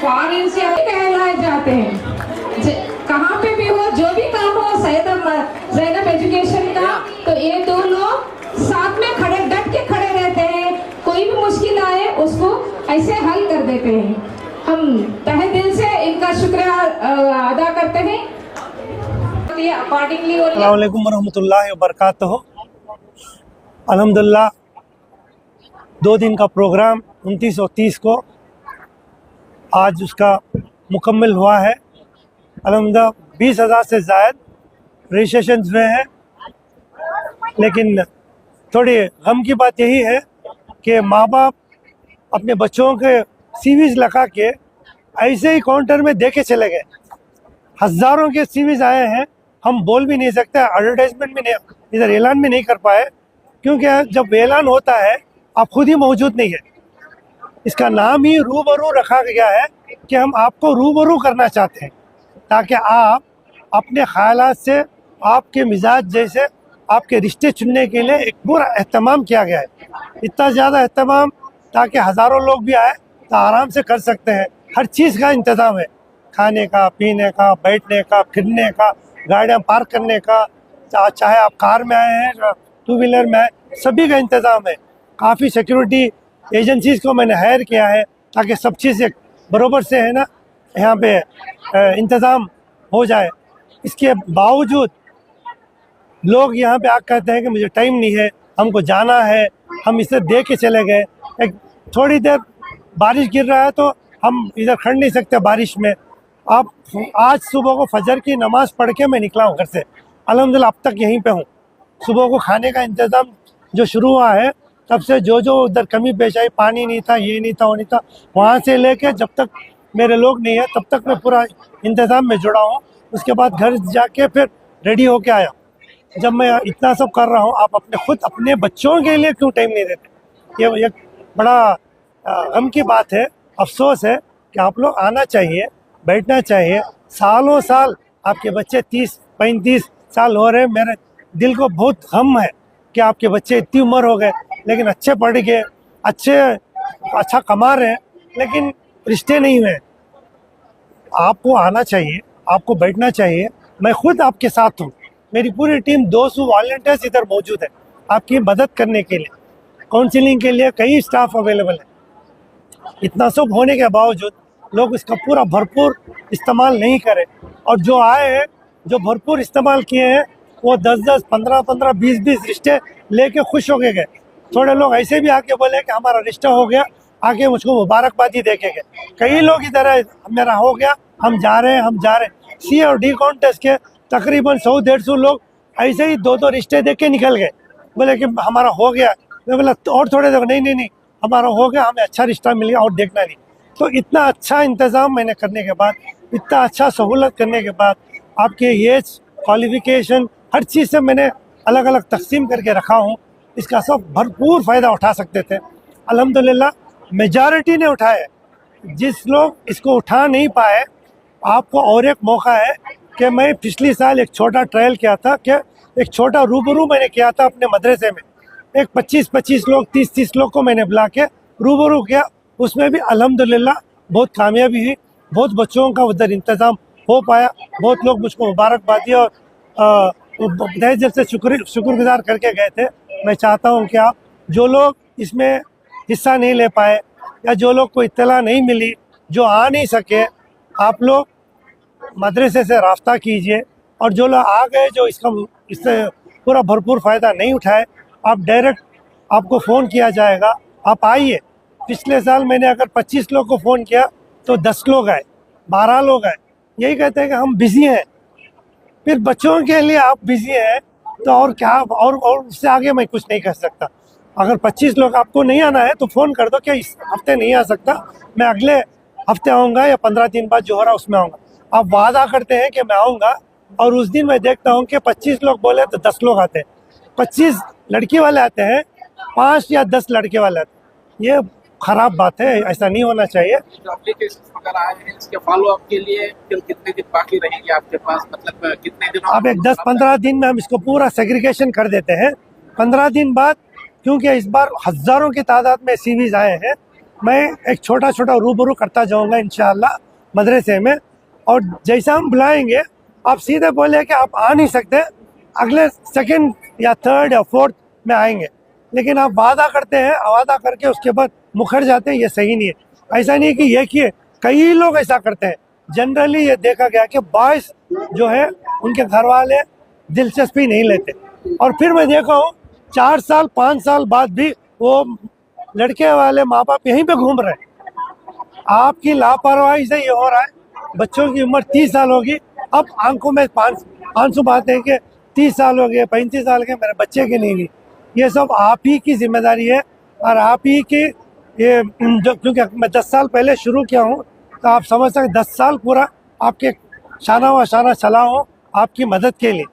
Foreign से कहलाए जाते हैं। कहाँ पे भी हो, जो भी काम हो, ज़ैनब एजुकेशन का, तो ये दो लोग साथ में खड़े डट के खड़े रहते हैं। कोई भी मुश्किल आए उसको ऐसे हल कर देते हैं। हम तहे दिल से इनका शुक्रिया अदा करते हैं। अकॉर्डिंगली अस्सलाम वालेकुम रहमतुल्लाहि व बरकातहू। अल्हम्दुलिल्लाह 2 दिन का प्रोग्राम 29 और 30 को आज उसका मुकम्मल हुआ है। अल्हम्दुलिल्लाह 20,000 से ज़ायद रजिस्ट्रेशन हुए हैं। लेकिन थोड़ी गम की बात यही है कि माँ बाप अपने बच्चों के सीवीज़ लगा के ऐसे ही काउंटर में दे के चले गए। हज़ारों के सीवीज़ आए हैं, हम बोल भी नहीं सकते, एडवर्टाइजमेंट भी नहीं, इधर ऐलान भी नहीं कर पाए, क्योंकि जब ऐलान होता है आप खुद ही मौजूद नहीं है। इसका नाम ही रूबरू रखा गया है कि हम आपको रूबरू करना चाहते हैं, ताकि आप अपने ख़यालात से, आपके मिजाज जैसे आपके रिश्ते चुनने के लिए एक पूरा एहतमाम किया गया है। इतना ज़्यादा एहतमाम ताकि हज़ारों लोग भी आए तो आराम से कर सकते हैं। हर चीज़ का इंतज़ाम है, खाने का, पीने का, बैठने का, फिरने का, गाड़ियाँ पार्क करने का, चाहे आप कार में आए हैं, 2 व्हीलर में आए, सभी का इंतज़ाम है। काफ़ी सिक्योरिटी एजेंसीज़ को मैंने हायर किया है ताकि सब चीज़ एक बराबर से है ना यहाँ पे इंतज़ाम हो जाए। इसके बावजूद लोग यहाँ पे आकर कहते हैं कि मुझे टाइम नहीं है, हमको जाना है, हम इसे दे के चले गए। एक थोड़ी देर बारिश गिर रहा है तो हम इधर खड़ नहीं सकते बारिश में। आप आज सुबह को फजर की नमाज़ पढ़ के मैं निकला हूँ घर से, अल्हम्दुलिल्लाह अब तक यहीं पे हूँ। सुबह को खाने का इंतज़ाम जो शुरू हुआ है तब से जो उधर कमी पेश आई, पानी नहीं था, ये नहीं था, वो नहीं था, वहाँ से लेके जब तक मेरे लोग नहीं है तब तक मैं पूरा इंतज़ाम में जुड़ा हूँ। उसके बाद घर जाके फिर रेडी होके आया। जब मैं इतना सब कर रहा हूँ, आप अपने बच्चों के लिए क्यों टाइम नहीं देते? ये एक बड़ा गम की बात है, अफसोस है कि आप लोग आना चाहिए, बैठना चाहिए। सालों साल आपके बच्चे 30-35 साल हो रहे हैं। मेरे दिल को बहुत गम है कि आपके बच्चे इतनी उम्र हो गए लेकिन अच्छे पढ़ गए, अच्छा कमा रहे हैं, लेकिन रिश्ते नहीं हुए। आपको आना चाहिए, आपको बैठना चाहिए। मैं खुद आपके साथ हूँ, मेरी पूरी टीम 200 वॉलंटियर्स इधर मौजूद है आपकी मदद करने के लिए। काउंसलिंग के लिए कई स्टाफ अवेलेबल है। इतना सब होने के बावजूद लोग इसका पूरा भरपूर इस्तेमाल नहीं करें, और जो आए हैं, जो भरपूर इस्तेमाल किए हैं, वो 10-10, 15-15, 20-20 रिश्ते लेके खुश हो गए। थोड़े लोग ऐसे भी आके बोले कि हमारा रिश्ता हो गया, आके मुझको मुबारकबादी देके गए। कई लोग इधर है, मेरा हो गया, हम जा रहे हैं। सी और डी कॉन्टेस्ट के तकरीबन 100-150 लोग ऐसे ही 2-2 रिश्ते देख के निकल गए, बोले कि हमारा हो गया। मैं बोला और थोड़े देखो, नहीं, हमारा हो गया, हमें अच्छा रिश्ता मिल गया और देखना नहीं। तो इतना अच्छा इंतज़ाम मैंने करने के बाद, इतना अच्छा सहूलत करने के बाद, आपके एज, क्वालिफ़िकेशन, हर चीज़ से मैंने अलग अलग तकसीम करके रखा हूँ। इसका सब भरपूर फ़ायदा उठा सकते थे। अल्हम्दुलिल्लाह मेजॉरिटी ने उठाया। जिस लोग इसको उठा नहीं पाए, आपको और एक मौका है कि मैं पिछले साल एक छोटा ट्रायल किया था, कि एक छोटा रूबरू मैंने किया था अपने मदरसे में। एक 25-25 लोग, 30-30 लोग को मैंने बुला के रूबरू किया। उसमें भी अल्हम्दुलिल्लाह बहुत कामयाबी हुई, बहुत बच्चों का उधर इंतज़ाम हो पाया। बहुत लोग मुझको मुबारकबादी और तहे दिल से शुक्रगुजार करके गए थे। मैं चाहता हूँ कि आप जो लोग इसमें हिस्सा नहीं ले पाए, या जो लोग को इत्तला नहीं मिली, जो आ नहीं सके, आप लोग मदरसे से राब्ता कीजिए। और जो लोग आ गए, जो इससे पूरा भरपूर फ़ायदा नहीं उठाए, आप डायरेक्ट, आपको फ़ोन किया जाएगा, आप आइए। पिछले साल मैंने अगर 25 लोग को फ़ोन किया तो 10 लोग आए, 12 लोग आए। यही कहते हैं कि हम बिज़ी हैं। फिर बच्चों के लिए आप बिज़ी हैं तो और क्या, और उससे आगे मैं कुछ नहीं कर सकता। अगर 25 लोग आपको नहीं आना है तो फ़ोन कर दो कि इस हफ्ते नहीं आ सकता, मैं अगले हफ्ते आऊँगा या 15 दिन बाद जो हो रहा उसमें आऊँगा। आप वादा करते हैं कि मैं आऊँगा, और उस दिन मैं देखता हूँ कि 25 लोग बोले तो 10 लोग आते हैं, 25 लड़की वाले आते हैं, 5 या 10 लड़के वाले आते हैं। ये ख़राब बात है, ऐसा नहीं होना चाहिए। इसके फॉलो अप के लिए कितने दिन बाकी रहेंगे आपके पास, मतलब कितने दिन? अब एक 10-15 दिन में हम इसको पूरा सेग्रीगेशन कर देते हैं। 15 दिन बाद, क्योंकि इस बार हज़ारों की तादाद में सीवीज़ आए हैं, मैं एक छोटा छोटा रूबरू करता जाऊंगा इंशाअल्लाह मदरसे में। और जैसा हम बुलाएंगे आप सीधे बोले कि आप आ नहीं सकते, अगले सेकंड या थर्ड या फोर्थ में आएंगे। लेकिन आप वादा करते हैं, वादा करके उसके बाद मुखर जाते हैं, ये सही नहीं है। ऐसा नहीं है कि ये किए, कई लोग ऐसा करते हैं। जनरली ये देखा गया कि बॉयज जो है उनके घर वाले दिलचस्पी नहीं लेते, और फिर मैं देखा हूँ 4 साल 5 साल बाद भी वो लड़के वाले माँ बाप यहीं पे घूम रहे हैं। आपकी लापरवाही से ये हो रहा है। बच्चों की उम्र 30 साल होगी, अब आंखों में आंसू आते हैं कि 30 साल हो गए, 35 साल के, मेरे बच्चे की नहीं हुई। ये सब आप ही की जिम्मेदारी है, और आप ही की ये जो, क्योंकि मैं 10 साल पहले शुरू किया हूँ, तो आप समझ सकते 10 साल पूरा आपके शाना व शाना चला हो आपकी मदद के लिए।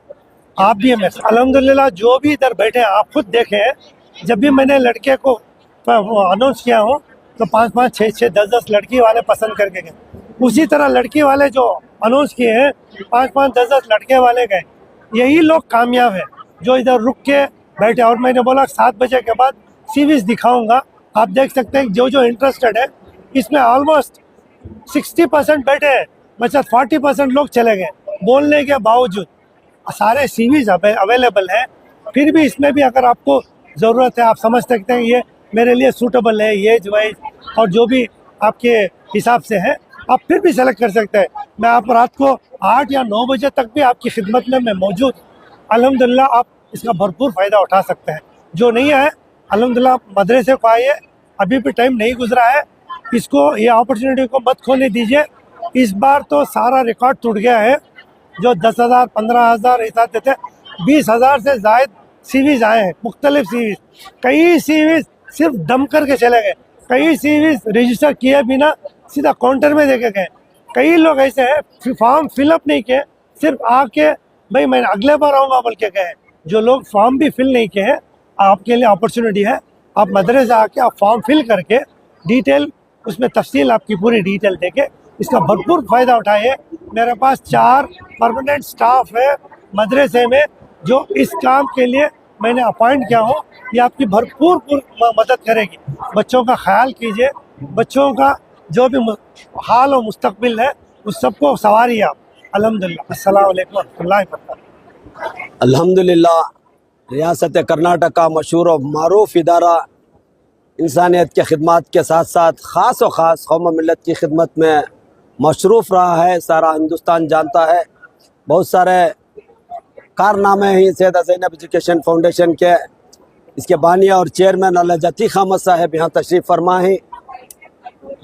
आप भी हमें अल्हम्दुलिल्लाह जो भी इधर बैठे हैं आप खुद देखे हैं, जब भी मैंने लड़के को अनाउंस किया हूँ तो 5-5, 6-6, 10-10 लड़की वाले पसंद करके गए। उसी तरह लड़की वाले जो अनाउंस किए हैं 5-5, 10-10 लड़के वाले गए। यही लोग कामयाब हैं जो इधर रुक के बैठे। और मैंने बोला 7 बजे के बाद सीरीज दिखाऊंगा, आप देख सकते हैं जो जो इंटरेस्टेड है इसमें ऑलमोस्ट 60% बैठे हैं, बचा 40% लोग चले गए। बोलने के बावजूद सारे सीरीज अवेलेबल है, फिर भी इसमें भी अगर आपको ज़रूरत है, आप समझ सकते हैं ये मेरे लिए सूटेबल है, ये वाइज और जो भी आपके हिसाब से है आप फिर भी सेलेक्ट कर सकते हैं। मैं आप रात को 8 या 9 बजे तक भी आपकी खिदमत में मैं मौजूद। अल्हम्दुलिल्लाह आप इसका भरपूर फ़ायदा उठा सकते हैं। जो नहीं है अल्हम्दुलिल्लाह मदरसे को आइए, अभी भी टाइम नहीं गुजरा है, इसको ये अपॉर्चुनिटी को मत खोने दीजिए। इस बार तो सारा रिकॉर्ड टूट गया है। जो 10,000 15,000 ऐसा देते, 20,000 से ज़ायद सीरीज आए हैं, मुख्तलिफ सीरीज। कई सीरीज सिर्फ दम करके चले गए, कई सीरीज रजिस्टर किए बिना सीधा काउंटर में देके गए। कई लोग ऐसे हैं फॉर्म फिलअप नहीं किए, सिर्फ आके भाई मैं अगले बार आऊँगा बोल के गए। जो लोग फॉर्म भी फिल नहीं किए हैं, आपके लिए अपॉर्चुनिटी है, आप मदरसे आके आप फॉर्म फिल करके डिटेल उसमें तफसील आपकी पूरी डिटेल देके इसका भरपूर फ़ायदा उठाइए। मेरे पास 4 परमानेंट स्टाफ है मदरसे में जो इस काम के लिए मैंने अपॉइंट किया हूँ। ये आपकी भरपूर मदद करेगी। बच्चों का ख्याल कीजिए, बच्चों का जो भी हाल और मुस्तकबिल है उस सबको संवारिए आप। अल्हम्दुलिल्लाह। अस्सलाम वालेकुम वरहमतुल्लाहि वबरकातुहू। अल्हम्दुलिल्लाह, रियासत कर्नाटक का मशहूर और मारूफ इदारा इंसानियत के खिदमत के साथ साथ ख़ास और ख़ास कौम मिलत की खिदमत में मशरूफ़ रहा है। सारा हिंदुस्तान जानता है। बहुत सारे कारनामे ही सैयदा ज़ैनब एजुकेशन फाउंडेशन के इसके बानिया और चेयरमैन अल्लाह अतीक अहमद साहब यहाँ तशरीफ़ फरमा हैं।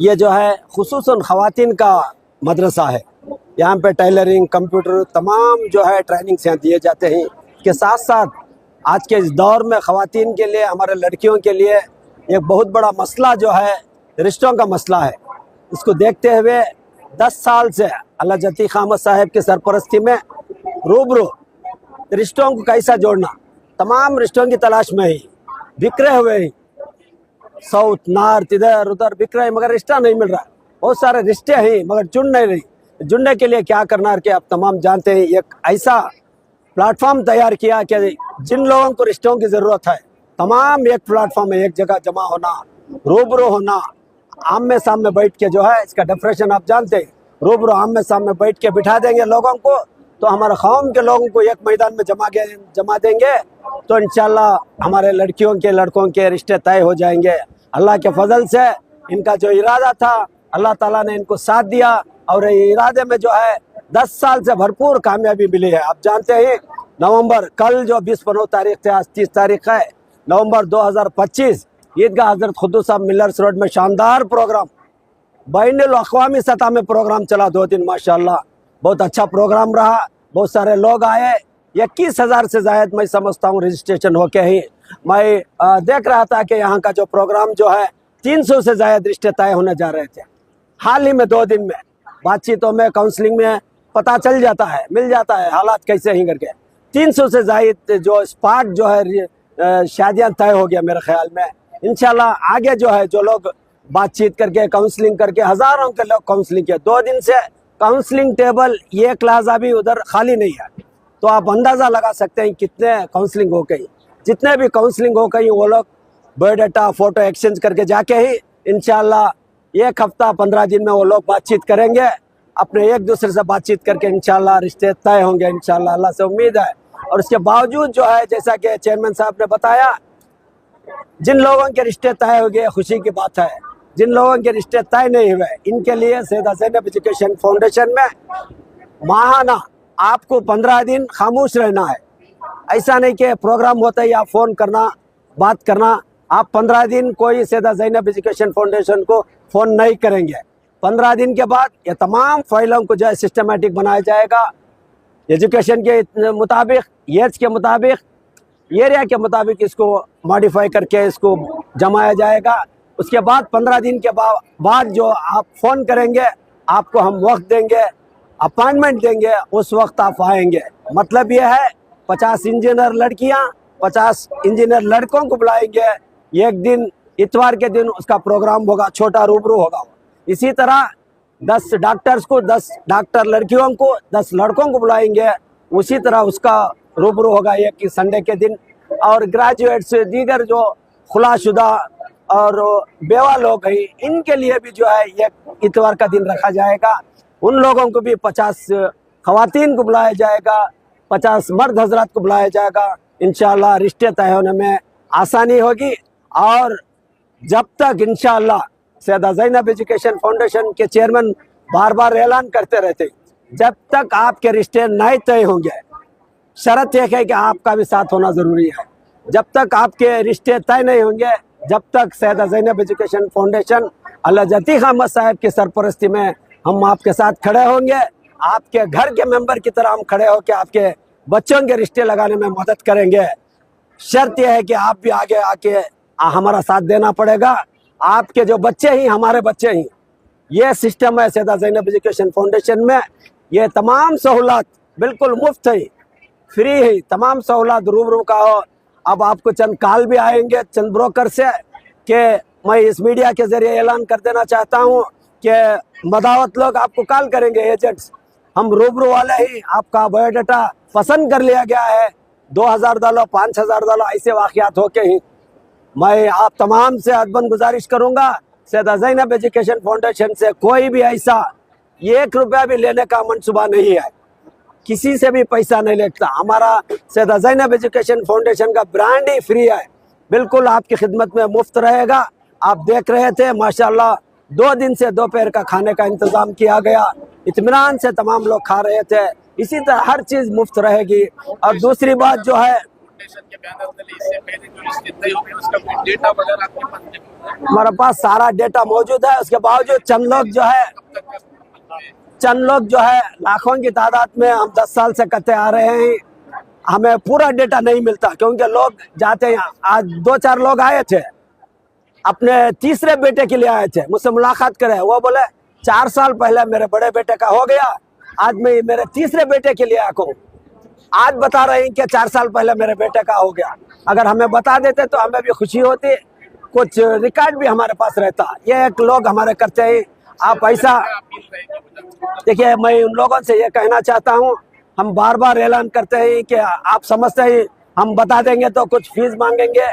ये जो है खुसूसन ख़वातीन का मदरसा है। यहाँ पे टेलरिंग, कंप्यूटर, तमाम जो है ट्रेनिंग यहाँ दिए जाते हैं। के साथ साथ आज के इस दौर में ख़वातीन के लिए, हमारे लड़कियों के लिए एक बहुत बड़ा मसला जो है रिश्तों का मसला है। इसको देखते हुए 10 साल से अल्लाह अतीक अहमद साहब की सरपरस्ती में रूबरू रिश्तों को कैसा जोड़ना, तमाम रिश्तों की तलाश में ही बिखरे हुए ही, साउथ नॉर्थ इधर उधर बिखरे, मगर रिश्ता नहीं मिल रहा। बहुत सारे रिश्ते हैं मगर जुड़ नहीं रही। जुड़ने के लिए क्या करना है कि आप तमाम जानते हैं। एक ऐसा प्लेटफॉर्म तैयार किया कि जिन लोगों को रिश्तों की ज़रूरत है, तमाम एक प्लेटफॉर्म में एक जगह जमा होना, रूबरू होना, आमने सामने बैठ के जो है इसका डेफिनेशन आप जानते हैं। रूबरू आमने सामने बैठ के बिठा देंगे लोगों को, तो हमारे कौम के लोगों को एक मैदान में जमा देंगे, तो इंशाल्लाह हमारे लड़कियों के लड़कों के रिश्ते तय हो जाएंगे। अल्लाह के फजल से इनका जो इरादा था अल्लाह ताला ने इनको साथ दिया, और ये इरादे में जो है 10 साल से भरपूर कामयाबी मिली है। आप जानते हैं नवंबर, कल जो 20-15 तारीख थे, आज 30 तारीख है, नवंबर 2025 ईदगाह हज़रत खुद्दूस साहब मिलर्स रोड में शानदार प्रोग्राम, बैनुल-अक़वामी सतह में प्रोग्राम चला 2 दिन। माशाल्लाह बहुत अच्छा प्रोग्राम रहा, बहुत सारे लोग आए। 21,000 से ज़ायद मैं समझता हूँ रजिस्ट्रेशन होके ही। मैं देख रहा था कि यहाँ का जो प्रोग्राम जो है 300 से ज़ायद रिश्ते तय होने जा रहे थे। हाल ही में 2 दिन में बातचीतों में, काउंसलिंग में पता चल जाता है, मिल जाता है हालात कैसे ही करके। 300 से ज़ायद जो स्पॉट जो है शादियाँ तय हो गया मेरे ख्याल में। इंशाल्लाह आगे जो है जो लोग बातचीत करके, काउंसलिंग करके, हज़ारों के लोग काउंसलिंग किए। 2 दिन से काउंसलिंग टेबल ये क्लास अभी उधर खाली नहीं है, तो आप अंदाज़ा लगा सकते हैं कितने काउंसलिंग हो गई। जितने भी काउंसलिंग हो गई वो लोग बायोडाटा फ़ोटो एक्सचेंज करके जाके ही इंशाल्लाह 1 हफ्ता 15 दिन में वो लोग बातचीत करेंगे, अपने एक दूसरे से बातचीत करके इंशाल्लाह रिश्ते तय होंगे इंशाल्लाह, अल्लाह से उम्मीद है। और उसके बावजूद जो है, जैसा कि चेयरमैन साहब ने बताया, जिन लोगों के रिश्ते तय हो गए खुशी की बात है, जिन लोगों के रिश्ते तय नहीं हुए इनके लिए सैयदा ज़ैनब एजुकेशन फाउंडेशन में माहाना आपको 15 दिन खामोश रहना है। ऐसा नहीं कि प्रोग्राम होता है या फ़ोन करना, बात करना, आप 15 दिन कोई सैयदा ज़ैनब एजुकेशन फाउंडेशन को फ़ोन नहीं करेंगे। 15 दिन के बाद ये तमाम फाइलों को जो है सिस्टमेटिक बनाया जाएगा, एजुकेशन के मुताबिक, एज के मुताबिक, एरिया के मुताबिक इसको मॉडिफाई करके इसको जमाया जाएगा। उसके बाद 15 दिन के बाद जो आप फ़ोन करेंगे, आपको हम वक्त देंगे, अपॉइंटमेंट देंगे, उस वक्त आप आएंगे। मतलब ये है 50 इंजीनियर लड़कियां, 50 इंजीनियर लड़कों को बुलाएंगे। एक दिन इतवार के दिन उसका प्रोग्राम होगा, छोटा रूबरू होगा। इसी तरह 10 डॉक्टर्स को, 10 डॉक्टर लड़कियों को, 10 लड़कों को बुलाएंगे, उसी तरह उसका रूबरू होगा एक संडे के दिन। और ग्रेजुएट्स, दीगर जो खुलाशुदा और बेवा लोग हैं, इनके लिए भी जो है एक इतवार का दिन रखा जाएगा। उन लोगों को भी 50 खवातीन को बुलाया जाएगा, 50 मर्द हजरात को बुलाया जाएगा। इंशाल्लाह रिश्ते तय होने में आसानी होगी। और जब तक इंशाल्लाह सैयदा ज़ैनब एजुकेशन फाउंडेशन के चेयरमैन बार बार ऐलान करते रहते, जब तक आपके रिश्ते नहीं तय होंगे, शर्त एक है कि आपका भी साथ होना ज़रूरी है। जब तक आपके रिश्ते तय नहीं होंगे, जब तक सैयदा ज़ैनब एजुकेशन फाउंडेशन अल्लाह अतीक अहमद साहब की सरपरस्ती में हम आपके साथ खड़े होंगे। आपके घर के मेंबर की तरह हम खड़े होकर आपके बच्चों के रिश्ते लगाने में मदद करेंगे। शर्त यह है कि आप भी आगे आके हमारा साथ देना पड़ेगा। आपके जो बच्चे ही हमारे बच्चे ही, ये सिस्टम है सैयदा ज़ैनब एजुकेशन फाउंडेशन में। ये तमाम सहूलत बिल्कुल मुफ्त है, फ्री है, तमाम सहूलत रूबरू का हो। अब आपको चंद कॉल भी आएंगे चंद ब्रोकर से कि मैं इस मीडिया के जरिए ऐलान कर देना चाहता हूँ कि मदावत लोग आपको कॉल करेंगे, एजेंट्स। हम रूबरू वाले ही आपका बायोडाटा पसंद कर लिया गया है, 2000 डालो, 5000 डालो, ऐसे वाक़यात होके ही मैं आप तमाम से अदबन गुजारिश करूँगा, सैयदा ज़ैनब एजुकेशन फाउंडेशन से कोई भी ऐसा 1 रुपया भी लेने का मंसूबा नहीं है, किसी से भी पैसा नहीं लेता। हमारा सैयदा ज़ैनब एजुकेशन फाउंडेशन का ब्रांड ही फ्री है, बिल्कुल आपकी खिदमत में मुफ्त रहेगा। आप देख रहे थे माशाल्लाह 2 दिन से दोपहर का खाने का इंतज़ाम किया गया, इत्मीनान से तमाम लोग खा रहे थे। इसी तरह हर चीज़ मुफ्त रहेगी। और दूसरी बात जो है, के बैनर तले इससे पहले जो रिश्ते तय हो गए उसका कोई डेटा वगैरह आपके पास नहीं? हमारे पास सारा डेटा मौजूद है। उसके बावजूद चंद लोग जो है लाखों की तादाद में हम 10 साल से करते आ रहे हैं, हमें पूरा डेटा नहीं मिलता क्योंकि लोग जाते हैं। आज 2-4 लोग आए थे, अपने तीसरे बेटे के लिए आए थे, मुझसे मुलाकात करे। वो बोले 4 साल पहले मेरे बड़े बेटे का हो गया, आज मैं मेरे तीसरे बेटे के लिए आया हूँ। आज बता रहे हैं कि 4 साल पहले मेरे बेटे का हो गया। अगर हमें बता देते तो हमें भी खुशी होती, कुछ रिकॉर्ड भी हमारे पास रहता। ये एक लोग हमारे करते हैं। आप ऐसा देखिए, मैं उन लोगों से ये कहना चाहता हूँ, हम बार बार ऐलान करते हैं कि आप समझते हैं हम बता देंगे तो कुछ फीस मांगेंगे,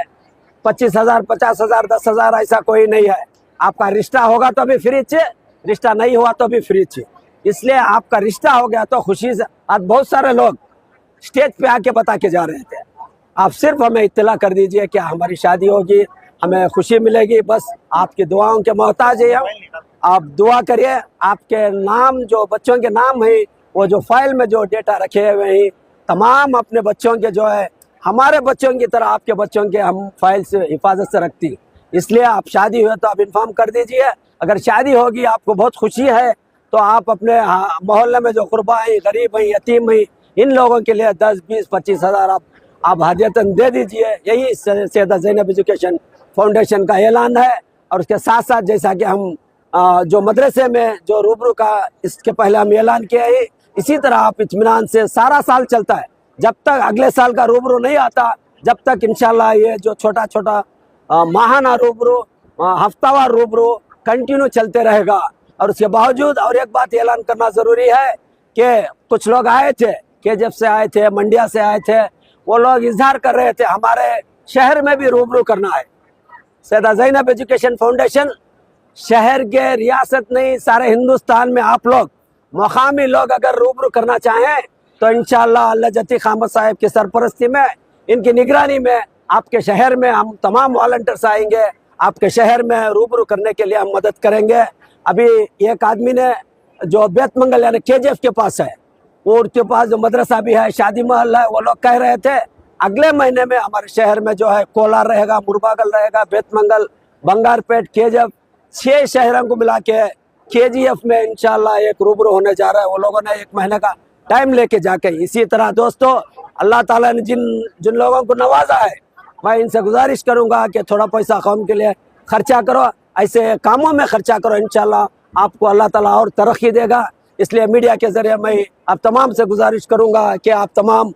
25,000, 50,000, 10,000, ऐसा कोई नहीं है। आपका रिश्ता होगा तो भी फ्री छे, रिश्ता नहीं हुआ तो भी फ्री छे। इसलिए आपका रिश्ता हो गया तो खुशी से। आज बहुत सारे लोग स्टेज पे आके बता के जा रहे थे, आप सिर्फ हमें इत्तला कर दीजिए कि हमारी शादी होगी, हमें खुशी मिलेगी, बस आपकी दुआओं के मोहताज है हम। आप दुआ करिए, आपके नाम जो बच्चों के नाम है, वो जो फाइल में जो डेटा रखे हुए हैं, तमाम अपने बच्चों के जो है हमारे बच्चों की तरह आपके बच्चों के हम फाइल से हिफाजत से रखती। इसलिए आप शादी हुए तो आप इन्फॉर्म कर दीजिए। अगर शादी होगी, आपको बहुत खुशी है, तो आप अपने मोहल्ले में जो गुरबा है, गरीब है, यतीम है, इन लोगों के लिए 10, 20, 25,000 आप हदियतन दे दीजिए। यही सैयदा ज़ैनब एजुकेशन फाउंडेशन का ऐलान है। और उसके साथ साथ जैसा कि हम जो मदरसे में जो रूबरू का इसके पहले हम ऐलान किया है, इसी तरह आप इत्मीनान से सारा साल चलता है। जब तक अगले साल का रूबरू नहीं आता, जब तक इंशाल्लाह ये जो छोटा छोटा माहाना रूबरू, हफ्तावार रूबरू कंटिन्यू चलते रहेगा। और उसके बावजूद और एक बात ऐलान करना ज़रूरी है कि कुछ लोग आए थे, केजब से आए थे, मंडिया से आए थे, वो लोग इजहार कर रहे थे हमारे शहर में भी रूबरू करना है। सैयदा ज़ैनब एजुकेशन फाउंडेशन शहर के रियासत नहीं सारे हिंदुस्तान में आप लोग मकामी लोग अगर रूबरू करना चाहें तो इंशाअल्लाह अल्लाह जती खामद साहब की सरपरस्ती में, इनकी निगरानी में आपके शहर में हम तमाम वॉलंटियर्स आएंगे, आपके शहर में रूबरू करने के लिए हम मदद करेंगे। अभी एक आदमी ने जो बेत मंगल यानी KGF के पास है, वो उसके पास जो मदरसा भी है, शादी महल है, वो लोग कह रहे थे अगले महीने में हमारे शहर में जो है कोलार रहेगा, मुरबागल रहेगा, बेत मंगल, बंगारपेट, KGF 6 शहरों को मिला के KGF में इंशाल्लाह एक रूबरू होने जा रहा है। वो लोगों ने 1 महीने का टाइम लेके जाके, इसी तरह दोस्तों अल्लाह ताला ने जिन लोगों को नवाजा है, मैं इनसे गुजारिश करूंगा कि थोड़ा पैसा कौम के लिए खर्चा करो, ऐसे कामों में खर्चा करो, इंशाल्लाह आपको अल्लाह ताला और तरक्की देगा। इसलिए मीडिया के जरिए मैं आप तमाम से गुजारिश करूंगा कि आप तमाम